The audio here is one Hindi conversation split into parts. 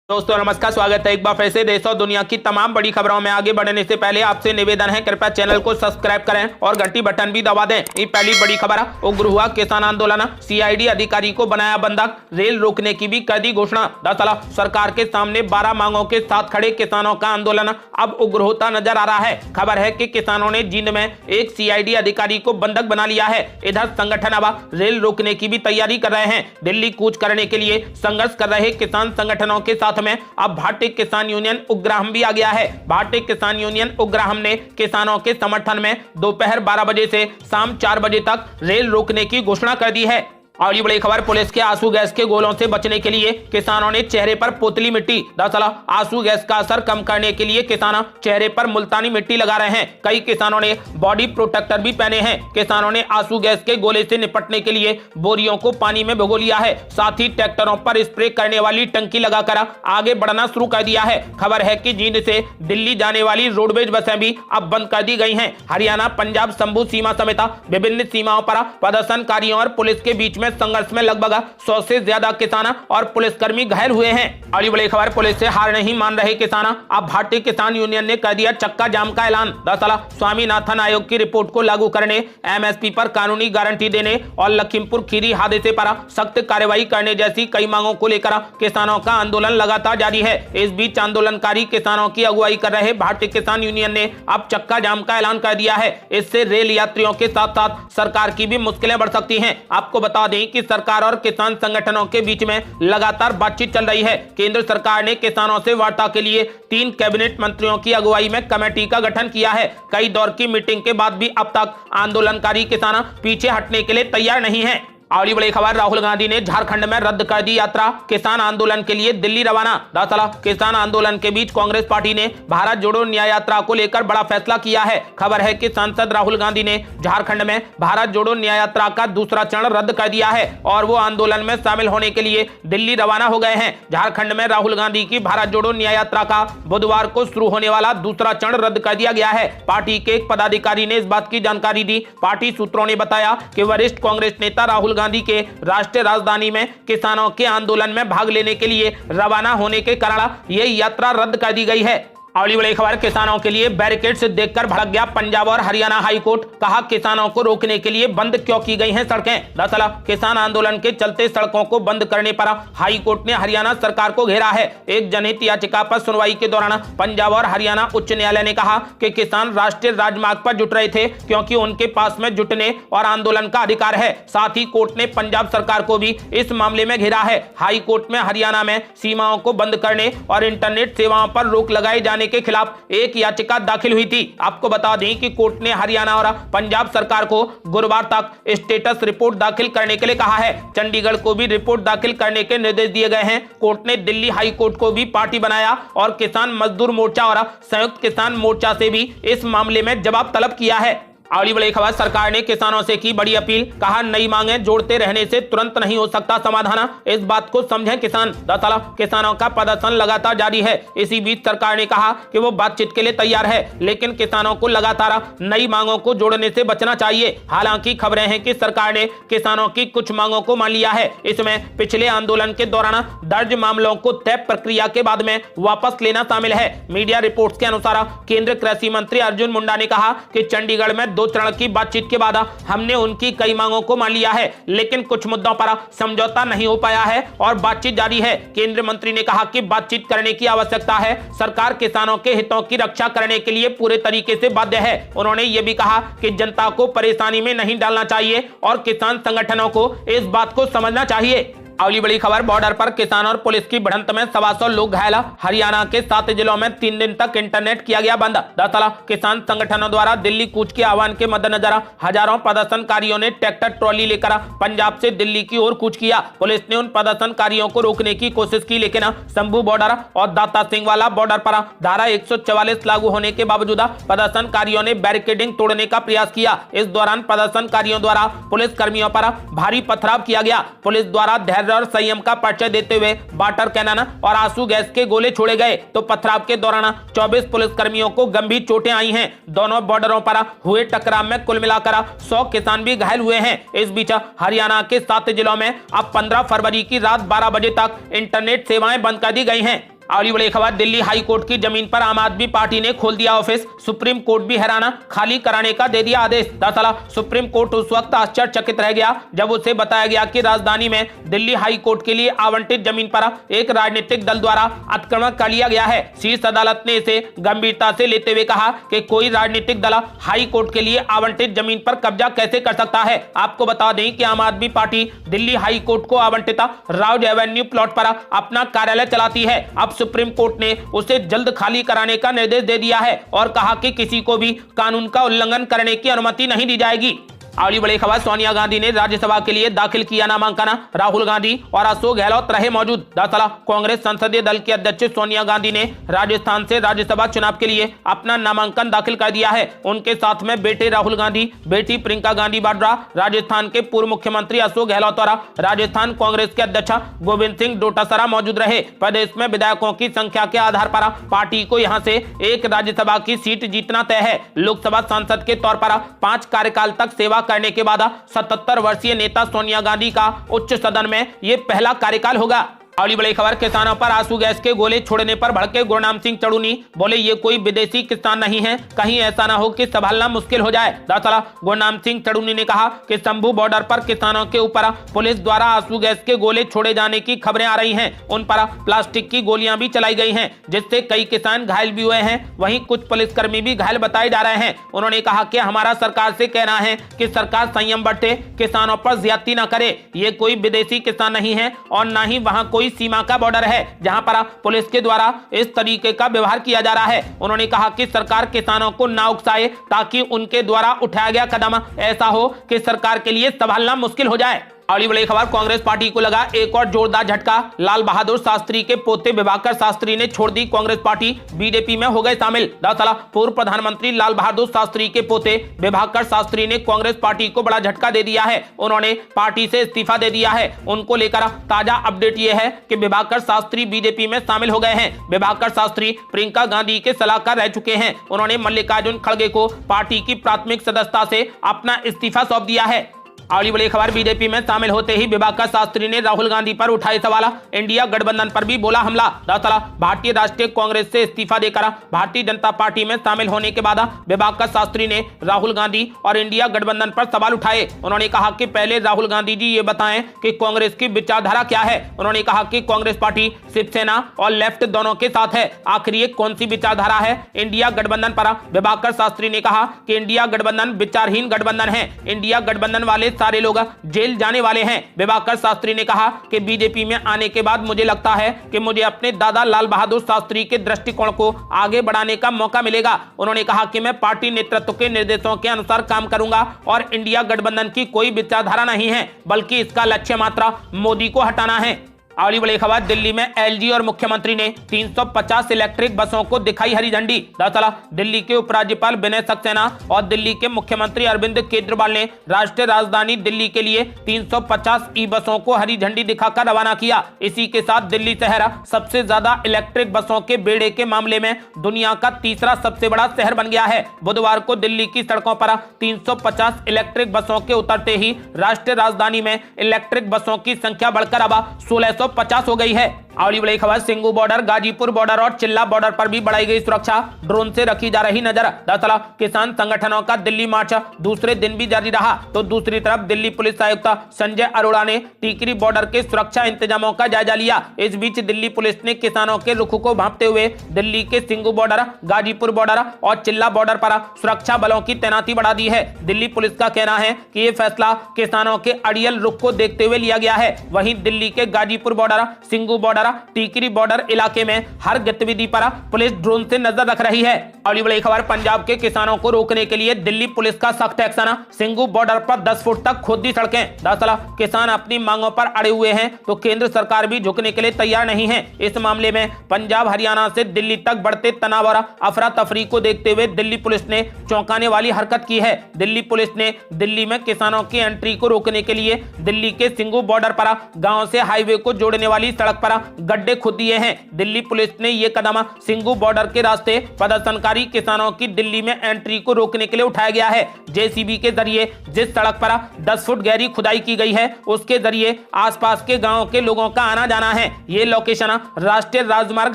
दोस्तों नमस्कार, स्वागत है एक बार फिर से देश और दुनिया की तमाम बड़ी खबरों में। आगे बढ़ने से पहले आपसे निवेदन है, कृपया चैनल को सब्सक्राइब करें और घंटी बटन भी दबा दें। ये पहली बड़ी खबर है, उग्र हुआ किसान आंदोलन, सीआईडी अधिकारी को बनाया बंधक, रेल रोकने की भी कर दी घोषणा। दरअसल सरकार के सामने 12 मांगों के साथ खड़े किसानों का आंदोलन अब उग्र होता नजर आ रहा है। खबर है कि किसानों ने जींद में एक सीआईडी अधिकारी को बंधक बना लिया है। इधर संगठन अब रेल रोकने की भी तैयारी कर रहे हैं। दिल्ली कूच करने के लिए संघर्ष कर रहे किसान संगठनों के साथ में अब भारतीय किसान यूनियन उग्राहम भी आ गया है। भारतीय किसान यूनियन उग्राहम ने किसानों के समर्थन में दोपहर 12 बजे से शाम 4 बजे तक रेल रोकने की घोषणा कर दी है। और ये बड़ी खबर, पुलिस के आंसू गैस के गोलों से बचने के लिए किसानों ने चेहरे पर पोतली मिट्टी। दरअसल आंसू गैस का असर कम करने के लिए किसान चेहरे पर मुल्तानी मिट्टी लगा रहे हैं। कई किसानों ने बॉडी प्रोटेक्टर भी पहने हैं। किसानों ने आंसू गैस के गोले से निपटने के लिए बोरियों को पानी में भिगो लिया है। साथ ही ट्रैक्टरों पर स्प्रे करने वाली टंकी लगाकर आगे बढ़ना शुरू कर दिया है। खबर है कि जींद से दिल्ली जाने वाली रोडवेज बसें भी अब बंद कर दी गई हैं। हरियाणा, पंजाब, शंभू सीमा समेत विभिन्न सीमाओं पर प्रदर्शनकारियों और पुलिस के बीच संघर्ष में लगभग 100 से ज्यादा किसान और पुलिसकर्मी घायल हुए हैं। और बड़ी खबर, पुलिस से हार नहीं मान रहे किसान, अब भारतीय किसान यूनियन ने कर दिया चक्का जाम का ऐलान। दरअसल स्वामीनाथन आयोग की रिपोर्ट को लागू करने, एमएसपी पर कानूनी गारंटी देने और लखीमपुर खीरी हादसे पर सख्त कार्रवाई करने जैसी कई मांगों को लेकर किसानों का आंदोलन लगातार जारी है। इस बीच आंदोलनकारी किसानों की अगुवाई कर रहे भारतीय किसान यूनियन ने अब चक्का जाम का ऐलान कर दिया है। इससे रेल यात्रियों के साथ साथ सरकार की भी मुश्किलें बढ़ सकती हैं। आपको बता दें कि सरकार और किसान संगठनों के बीच में लगातार बातचीत चल रही है। केंद्र सरकार ने किसानों से वार्ता के लिए 3 कैबिनेट मंत्रियों की अगुवाई में कमेटी का गठन किया है। कई दौर की मीटिंग के बाद भी अब तक आंदोलनकारी किसान पीछे हटने के लिए तैयार नहीं है। और बड़ी खबर, राहुल गांधी ने झारखंड में रद्द कर दी यात्रा, किसान आंदोलन के लिए दिल्ली रवाना। दरअसल किसान आंदोलन के बीच कांग्रेस पार्टी ने भारत जोड़ो न्याय यात्रा को लेकर बड़ा फैसला किया है। खबर है कि सांसद राहुल गांधी ने झारखंड में भारत जोड़ो न्याय यात्रा का दूसरा चरण रद्द कर दिया है और वो आंदोलन में शामिल होने के लिए दिल्ली रवाना हो गए हैं। झारखंड में राहुल गांधी की भारत जोड़ो न्याय यात्रा का बुधवार को शुरू होने वाला दूसरा चरण रद्द कर दिया गया है। पार्टी के एक पदाधिकारी ने इस बात की जानकारी दी। पार्टी सूत्रों ने बताया कि वरिष्ठ कांग्रेस नेता राहुल गांधी के राष्ट्रीय राजधानी में किसानों के आंदोलन में भाग लेने के लिए रवाना होने के कारण यह यात्रा रद्द कर दी गई है। और बड़ी खबर, किसानों के लिए बैरिकेड्स देखकर भड़क गया पंजाब और हरियाणा हाईकोर्ट। कहा, किसानों को रोकने के लिए बंद क्यों की गई हैं सड़कें। दरअसल किसान आंदोलन के चलते सड़कों को बंद करने पर हाईकोर्ट ने हरियाणा सरकार को घेरा है। एक जनहित याचिका पर सुनवाई के दौरान पंजाब और हरियाणा उच्च न्यायालय ने कहा कि किसान राष्ट्रीय राजमार्ग पर जुट रहे थे क्योंकि उनके पास में जुटने और आंदोलन का अधिकार है। साथ ही कोर्ट ने पंजाब सरकार को भी इस मामले में घेरा है। हाईकोर्ट में हरियाणा में सीमाओं को बंद करने और इंटरनेट सेवाओं पर रोक लगाए जाने के खिलाफ एक याचिका दाखिल हुई थी। आपको बता दें कि कोर्ट ने हरियाणा और पंजाब सरकार को गुरुवार तक स्टेटस रिपोर्ट दाखिल करने के लिए कहा है। चंडीगढ़ को भी रिपोर्ट दाखिल करने के निर्देश दिए गए हैं। कोर्ट ने दिल्ली हाई कोर्ट को भी पार्टी बनाया और किसान मजदूर मोर्चा और संयुक्त किसान मोर्चा से भी इस मामले में जवाब तलब किया है। और बड़ी खबर, सरकार ने किसानों से की बड़ी अपील। कहा, नई मांगे जोड़ते रहने से तुरंत नहीं हो सकता समाधान, इस बात को समझें किसान। दरअसल किसानों का प्रदर्शन लगातार जारी है। इसी बीच सरकार ने कहा कि वो बातचीत के लिए तैयार है, लेकिन किसानों को लगातार नई मांगों को जोड़ने से बचना चाहिए। हालांकि खबरें हैं कि सरकार ने किसानों की कुछ मांगों को मान लिया है। इसमें पिछले आंदोलन के दौरान दर्ज मामलों को तय प्रक्रिया के बाद में वापस लेना शामिल है। मीडिया रिपोर्ट्स के अनुसार केंद्रीय कृषि मंत्री अर्जुन मुंडा ने कहा कि चंडीगढ़ में 2 चरण की बातचीत के बाद हमने उनकी कई मांगों को मान लिया है, लेकिन कुछ मुद्दों पर समझौता नहीं हो पाया है और बातचीत जारी है। केंद्रीय मंत्री ने कहा कि बातचीत करने की आवश्यकता है। सरकार किसानों के हितों की रक्षा करने के लिए पूरे तरीके से बाध्य है। उन्होंने ये भी कहा कि जनता को परेशानी में नहीं डालना चाहिए और किसान संगठनों को इस बात को समझना चाहिए। अगली बड़ी खबर, बॉर्डर पर किसान और पुलिस की भिड़ंत में 125 लोग घायल। हरियाणा के 7 जिलों में 3 दिन तक इंटरनेट किया गया बंद। दरअसल किसान संगठनों द्वारा दिल्ली कूच के आह्वान के मद्देनजर हजारों प्रदर्शनकारियों ने ट्रैक्टर ट्रॉली लेकर पंजाब से दिल्ली की ओर कूच किया। पुलिस ने उन प्रदर्शनकारियों को रोकने की कोशिश की, लेकिन शंभू बॉर्डर और दाता सिंह वाला बॉर्डर पर धारा 144 लागू होने के बावजूद प्रदर्शनकारियों ने बैरिकेडिंग तोड़ने का प्रयास किया। इस दौरान प्रदर्शनकारियों द्वारा पुलिस कर्मियों पर भारी पथराव किया गया। पुलिस द्वारा धैर्य और संयम का परिचय देते हुए वाटर कैनन और आंसू गैस के गोले छोड़े गए, तो पथराव के दौरान 24 पुलिसकर्मियों को गंभीर चोटें आई हैं। दोनों बॉर्डरों पर हुए टकराव में कुल मिलाकर 100 किसान भी घायल हुए हैं। इस बीच हरियाणा के 7 जिलों में अब 15 फरवरी की रात 12 बजे तक इंटरनेट सेवाएं बंद कर दी गई हैं। अगली बड़ी खबर, दिल्ली हाई कोर्ट की जमीन पर आम आदमी पार्टी ने खोल दिया ऑफिस, सुप्रीम कोर्ट भी हैराना, खाली कराने का दे दिया आदेश। दरअसल सुप्रीम कोर्ट उस वक्त आश्चर्यचकित रह गया जब उसे बताया गया कि राजधानी में दिल्ली हाई कोर्ट के लिए आवंटित जमीन पर एक राजनीतिक दल द्वारा अतिक्रमण कर लिया गया है। शीर्ष अदालत ने इसे गंभीरता से लेते हुए कहा कि कोई राजनीतिक दल हाई कोर्ट के लिए आवंटित जमीन पर कब्जा कैसे कर सकता है। आपको बता दें कि आम आदमी पार्टी दिल्ली हाई कोर्ट को आवंटित राउज एवेन्यू प्लॉट पर अपना कार्यालय चलाती है। अब सुप्रीम कोर्ट ने उसे जल्द खाली कराने का निर्देश दे दिया है और कहा कि किसी को भी कानून का उल्लंघन करने की अनुमति नहीं दी जाएगी। अगली बड़ी खबर, सोनिया गांधी ने राज्यसभा के लिए दाखिल किया नामांकन, राहुल गांधी और अशोक गहलोत रहे मौजूद। दरअसल कांग्रेस संसदीय दल की अध्यक्ष सोनिया गांधी ने राजस्थान से राज्यसभा चुनाव के लिए अपना नामांकन दाखिल कर दिया है। उनके साथ में बेटे राहुल गांधी, बेटी प्रियंका गांधी वाड्रा, राजस्थान के पूर्व मुख्यमंत्री अशोक गहलोत और राजस्थान कांग्रेस के अध्यक्ष गोविंद सिंह डोटासरा मौजूद रहे। प्रदेश में विधायकों की संख्या के आधार पर पार्टी को यहां से एक राज्यसभा की सीट जीतना तय है। लोकसभा सांसद के तौर पर 5 कार्यकाल तक सेवा करने के बाद 77 वर्षीय नेता सोनिया गांधी का उच्च सदन में यह पहला कार्यकाल होगा। अगली बड़ी खबर, किसानों पर आंसू गैस के गोले छोड़ने पर भड़के गुरनाम सिंह चड़ूनी, बोले ये कोई विदेशी किसान नहीं है, कहीं ऐसा ना हो कि संभालना मुश्किल हो जाए। दरअसल गुरनाम सिंह चड़ूनी ने कहा कि शंभू बॉर्डर पर किसानों के ऊपर पुलिस द्वारा आंसू गैस के गोले छोड़े जाने की खबरें आ रही हैं। उन पर प्लास्टिक की गोलियां भी चलाई गई हैं, जिससे कई किसान घायल भी हुए हैं। वहीं कुछ पुलिसकर्मी भी घायल बताए जा रहे हैं। उन्होंने कहा कि हमारा सरकार से कहना है कि सरकार संयम बरते, किसानों पर ज्यादती न करे। ये कोई विदेशी किसान नहीं है और न ही वहां कोई सीमा का बॉर्डर है जहां पर पुलिस के द्वारा इस तरीके का व्यवहार किया जा रहा है। उन्होंने कहा कि सरकार किसानों को ना उकसाए ताकि उनके द्वारा उठाया गया कदम ऐसा हो कि सरकार के लिए संभालना मुश्किल हो जाए। अगली बड़ी खबर, कांग्रेस पार्टी को लगा एक और जोरदार झटका, लाल बहादुर शास्त्री के पोते विभाकर शास्त्री ने छोड़ दी कांग्रेस पार्टी, बीजेपी में हो गए शामिल। दरअसल पूर्व प्रधानमंत्री लाल बहादुर शास्त्री के पोते विभाकर शास्त्री ने कांग्रेस पार्टी को बड़ा झटका दे दिया है। उन्होंने पार्टी से इस्तीफा दे दिया है। उनको लेकर ताजा अपडेट यह है कि विभाकर शास्त्री बीजेपी में शामिल हो गए हैं। विभाकर शास्त्री प्रियंका गांधी के सलाहकार रह चुके हैं। उन्होंने मल्लिकार्जुन खड़गे को पार्टी की प्राथमिक सदस्यता से अपना इस्तीफा सौंप दिया है। अगली बड़ी खबर, बीजेपी में शामिल होते ही विभाकर शास्त्री ने राहुल गांधी पर उठाए सवाल, इंडिया गठबंधन पर भी बोला हमला। दरअसल भारतीय राष्ट्रीय कांग्रेस से इस्तीफा देकर भारतीय जनता पार्टी में शामिल होने के बाद विभाकर शास्त्री ने राहुल गांधी और इंडिया गठबंधन पर सवाल उठाए। उन्होंने कहा कि पहले राहुल गांधी जी ये बताएं कि कांग्रेस की विचारधारा क्या है। उन्होंने कहा कि कांग्रेस पार्टी शिवसेना और लेफ्ट दोनों के साथ है, आखिर ये कौन सी विचारधारा है इंडिया गठबंधन पर। विभाकर शास्त्री ने कहा कि इंडिया गठबंधन विचारहीन गठबंधन है, इंडिया गठबंधन वाले सारे लोग जेल जाने वाले हैं। विभाकर शास्त्री ने कहा कि बीजेपी में आने के बाद मुझे लगता है कि मुझे अपने दादा लाल बहादुर शास्त्री के दृष्टिकोण को आगे बढ़ाने का मौका मिलेगा। उन्होंने कहा कि मैं पार्टी नेतृत्व के निर्देशों के अनुसार काम करूंगा और इंडिया गठबंधन की कोई विचारधारा नहीं है, बल्कि इसका लक्ष्य मात्र मोदी को हटाना है। अगली बड़ी खबर, दिल्ली में एलजी और मुख्यमंत्री ने 350 इलेक्ट्रिक बसों को दिखाई हरी झंडी। दरअसल दिल्ली के उपराज्यपाल विनय सक्सेना और दिल्ली के मुख्यमंत्री अरविंद केजरीवाल ने राष्ट्रीय राजधानी दिल्ली के लिए 350 ई बसों को हरी झंडी दिखाकर रवाना किया। इसी के साथ दिल्ली शहर सबसे ज्यादा इलेक्ट्रिक बसों के बेड़े के मामले में दुनिया का तीसरा सबसे बड़ा शहर बन गया है। बुधवार को दिल्ली की सड़कों पर 350 इलेक्ट्रिक बसों के उतरते ही राष्ट्रीय राजधानी में इलेक्ट्रिक बसों की संख्या बढ़कर अब 1650 हो गई है। अगली बड़ी खबर, सिंगू बॉर्डर, गाजीपुर बॉर्डर और चिल्ला बॉर्डर पर भी बढ़ाई गई सुरक्षा, ड्रोन से रखी जा रही नजर। दरअसल किसान संगठनों का दिल्ली मार्च दूसरे दिन भी जारी रहा, तो दूसरी तरफ दिल्ली पुलिस आयुक्त संजय अरोड़ा ने टीकरी बॉर्डर के सुरक्षा इंतजामों का जायजा लिया। इस बीच दिल्ली पुलिस ने किसानों के रुख को भांपते हुए दिल्ली के सिंगू बॉर्डर, गाजीपुर बॉर्डर और चिल्ला बॉर्डर पर सुरक्षा बलों की तैनाती बढ़ा दी है। दिल्ली पुलिस का कहना है कि यह फैसला किसानों के अड़ियल रुख को देखते हुए लिया गया है। वहीं दिल्ली के Ghazipur border, Singhu border, Tikri border इलाके में हर गतिविधि पर पुलिस ड्रोन से नजर रख रही है। अगली बड़ी खबर, पंजाब के किसानों को रोकने के लिए दिल्ली पुलिस का सख्त एक्शन, सिंगू बॉर्डर पर 10 फुट तक खोद दी सड़कें। दरअसल किसान अपनी मांगों पर अड़े हुए हैं, तो केंद्र सरकार भी झुकने के लिए तैयार नहीं है। इस मामले में पंजाब हरियाणा से दिल्ली तक बढ़ते तनाव और अफरा तफरी को देखते हुए दिल्ली पुलिस ने चौंकाने वाली हरकत की है। दिल्ली पुलिस ने दिल्ली में किसानों की एंट्री को रोकने के लिए दिल्ली के सिंगू बॉर्डर पर गांव से हाईवे को जोड़ने वाली सड़क पर गड्ढे खोद दिए हैं। दिल्ली पुलिस ने ये कदम सिंघू बॉर्डर के रास्ते प्रदर्शनकारी किसानों की दिल्ली में एंट्री को रोकने के लिए उठाया गया है। जेसीबी के जरिए जिस सड़क पर 10 फुट गहरी खुदाई की गई है, उसके जरिए आसपास के गांवों के लोगों का आना जाना है। ये लोकेशन राष्ट्रीय राजमार्ग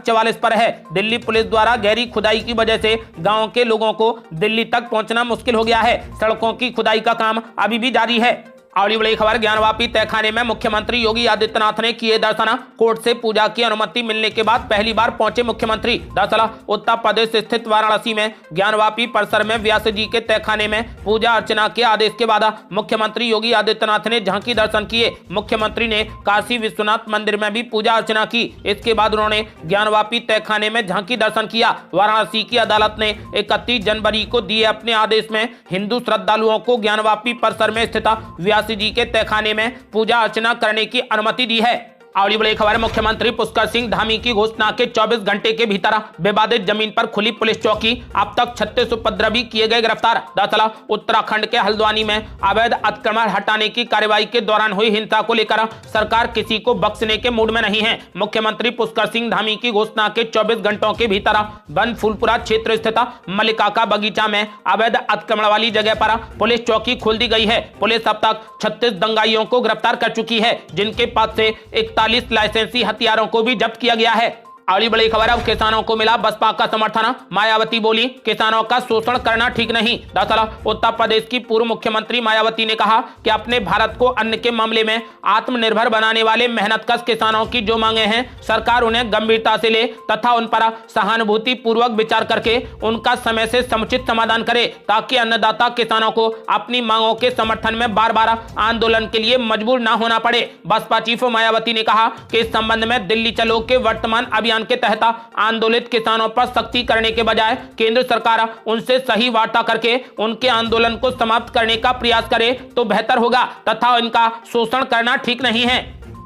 44 पर है। दिल्ली पुलिस द्वारा गहरी खुदाई की वजह से गांव के लोगों को दिल्ली तक पहुंचना मुश्किल हो गया है। सड़कों की खुदाई का काम अभी भी जारी है। अगली बड़ी खबर, ज्ञानवापी तहखाने में मुख्यमंत्री योगी आदित्यनाथ ने किए दर्शन। कोर्ट से पूजा की अनुमति मिलने के बाद पहली बार पहुंचे मुख्यमंत्री। दरअसल उत्तर प्रदेश स्थित वाराणसी में ज्ञानवापी परिसर में व्यास जी के तहखाने में पूजा अर्चना के आदेश के बाद मुख्यमंत्री योगी आदित्यनाथ ने झांकी दर्शन किए। मुख्यमंत्री ने काशी विश्वनाथ मंदिर में भी पूजा अर्चना की। इसके बाद उन्होंने ज्ञानवापी तहखाने में झांकी दर्शन किया। वाराणसी की अदालत ने 31 जनवरी को दिए अपने आदेश में हिंदू श्रद्धालुओं को ज्ञानवापी परिसर में स्थित व्यास जी के तहखाने में पूजा अर्चना करने की अनुमति दी है। अगली बड़ी खबर, मुख्यमंत्री पुष्कर सिंह धामी की घोषणा के 24 घंटे के भीतर विवादित जमीन पर खुली पुलिस चौकी। अब तक 36 उपद्रवी किए गए गिरफ्तार। दरअसल उत्तराखंड के हल्द्वानी में अवैध अतिक्रमण हटाने की कार्रवाई के दौरान हुई हिंसा को लेकर सरकार किसी को बख्शने के मूड में नहीं है। मुख्यमंत्री पुष्कर सिंह धामी की घोषणा के 24 घंटों के भीतर वन फूलपुरा क्षेत्र स्थित मल्लिका का बगीचा में अवैध अतिक्रमण वाली जगह पर पुलिस चौकी खोल दी गई है। पुलिस अब तक 36 दंगाइयों को गिरफ्तार कर चुकी है, जिनके पास से 41 लाइसेंसी हथियारों को भी जब्त किया गया है। अगली बड़ी खबर, अब किसानों को मिला बसपा का समर्थन। मायावती बोली, किसानों का शोषण करना ठीक नहीं। दरअसल उत्तर प्रदेश की पूर्व मुख्यमंत्री मायावती ने कहा कि अपने भारत को अन्न के मामले में आत्मनिर्भर बनाने वाले मेहनतकश किसानों की जो मांगे हैं, सरकार उन्हें गंभीरता से ले तथा उन पर सहानुभूति पूर्वक विचार करके उनका समय से समुचित समाधान करे, ताकि अन्नदाता किसानों को अपनी मांगों के समर्थन में बार बार आंदोलन के लिए मजबूर न होना पड़े। बसपा चीफ मायावती ने कहा कि इस संबंध में दिल्ली चलो के वर्तमान अभियान के तहत आंदोलित किसानों पर सख्ती करने के बजाय केंद्र सरकार उनसे सही वार्ता करके उनके आंदोलन को समाप्त करने का प्रयास करे तो बेहतर होगा तथा इनका शोषण करना ठीक नहीं है।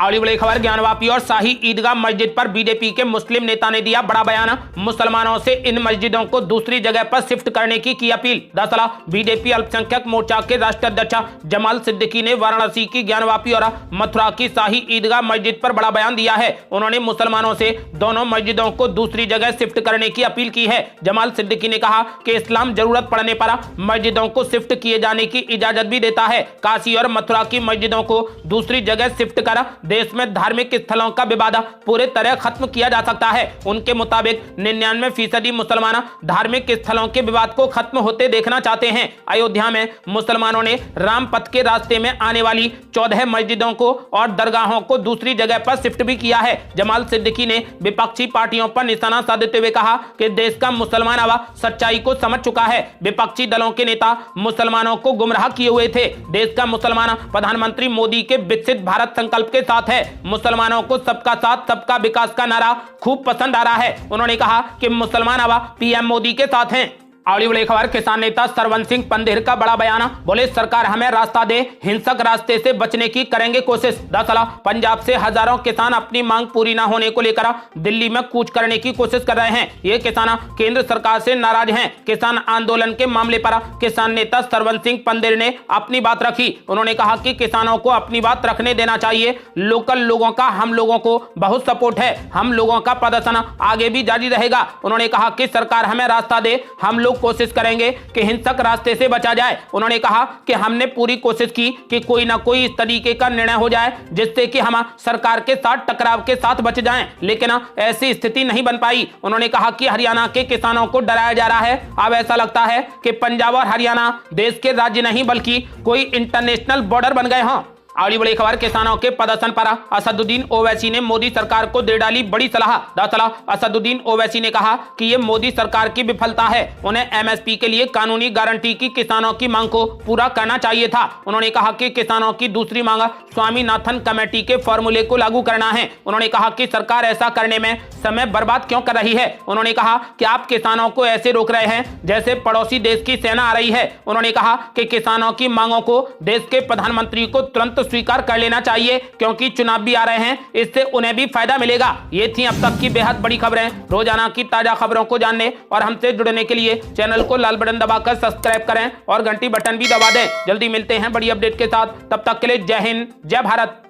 अगली बड़ी खबर, ज्ञानवापी और शाही ईदगाह मस्जिद पर बीजेपी के मुस्लिम नेता ने दिया बड़ा बयान। मुसलमानों से इन मस्जिदों को दूसरी जगह पर शिफ्ट करने की अपील। दरअसल बीजेपी अल्पसंख्यक मोर्चा के राष्ट्रीय अध्यक्ष जमाल सिद्दीकी ने वाराणसी की ज्ञानवापी और मथुरा की शाही ईदगाह मस्जिद पर बड़ा बयान दिया है। उन्होंने मुसलमानों से दोनों मस्जिदों को दूसरी जगह शिफ्ट करने की अपील की है। जमाल सिद्दीकी ने कहा कि इस्लाम जरूरत पड़ने पर मस्जिदों को शिफ्ट किए जाने की इजाजत भी देता है। काशी और मथुरा की मस्जिदों को दूसरी जगह शिफ्ट कर देश में धार्मिक स्थलों का विवाद पूरे तरह खत्म किया जा सकता है। उनके मुताबिक 99% मुसलमान धार्मिक स्थलों के विवाद को खत्म होते देखना चाहते हैं। अयोध्या में मुसलमानों ने राम पथ के रास्ते में आने वाली 14 मस्जिदों को और दरगाहों को दूसरी जगह पर शिफ्ट भी किया है। जमाल सिद्दीकी ने विपक्षी पार्टियों पर निशाना साधते हुए कहा कि देश का मुसलमान अब सच्चाई को समझ चुका है। विपक्षी दलों के नेता मुसलमानों को गुमराह किए हुए थे। देश का मुसलमान प्रधानमंत्री मोदी के विकसित भारत संकल्प के साथ है। मुसलमानों को सबका साथ सबका विकास का नारा खूब पसंद आ रहा है। उन्होंने कहा कि मुसलमान अब पीएम मोदी के साथ हैं। अगली बड़ी खबर, किसान नेता सरवन सिंह पंदेर का बड़ा बयान। बोले, सरकार हमें रास्ता दे, हिंसक रास्ते से बचने की करेंगे कोशिश। दरअसल पंजाब से हजारों किसान अपनी मांग पूरी न होने को लेकर दिल्ली में कूच करने की कोशिश कर रहे हैं। ये किसान केंद्र सरकार से नाराज हैं। किसान आंदोलन के मामले पर किसान नेता सरवन सिंह पंदेर ने अपनी बात रखी। उन्होंने कहा कि किसानों को अपनी बात रखने देना चाहिए। लोकल लोगों का हम लोगों को बहुत सपोर्ट है। हम लोगों का प्रदर्शन आगे भी जारी रहेगा। उन्होंने कहा कि सरकार हमें रास्ता दे, हम लोग कोशिश करेंगे कि हिंसक रास्ते से बचा जाए। उन्होंने कहा कि हमने पूरी कोशिश की कि कोई ना कोई इस तरीके का निर्णय हो जाए जिससे कि हम सरकार के साथ टकराव के साथ बच जाएं, लेकिन ऐसी स्थिति नहीं बन पाई। उन्होंने कहा कि हरियाणा के किसानों को डराया जा रहा है। अब ऐसा लगता है कि पंजाब और हरियाणा देश के राज्य नहीं बल्कि कोई इंटरनेशनल बॉर्डर बन गए हों। अगली बड़ी खबर, किसानों के प्रदर्शन पर असदुद्दीन ओवैसी ने मोदी सरकार को दे डाली बड़ी सलाह। दरअसल असदुद्दीन ओवैसी ने कहा कि यह मोदी सरकार की विफलता है। उन्हें एमएसपी के लिए कानूनी गारंटी की किसानों की मांग को पूरा करना चाहिए था। उन्होंने कहा कि किसानों की दूसरी मांग स्वामीनाथन कमेटी के फॉर्मूले को लागू करना है। उन्होंने कहा कि सरकार ऐसा करने में समय बर्बाद क्यों कर रही है। उन्होंने कहा कि आप किसानों को ऐसे रोक रहे हैं जैसे पड़ोसी देश की सेना आ रही है। उन्होंने कहा कि किसानों की मांगों को देश के प्रधानमंत्री को तुरंत स्वीकार कर लेना चाहिए, क्योंकि चुनाव भी आ रहे हैं, इससे उन्हें भी फायदा मिलेगा। ये थी अब तक की बेहद बड़ी खबरें। रोजाना की ताजा खबरों को जानने और हमसे जुड़ने के लिए चैनल को लाल बटन दबाकर सब्सक्राइब करें और घंटी बटन भी दबा दें। जल्दी मिलते हैं बड़ी अपडेट के साथ, तब तक के लिए जय हिंद, जय भारत।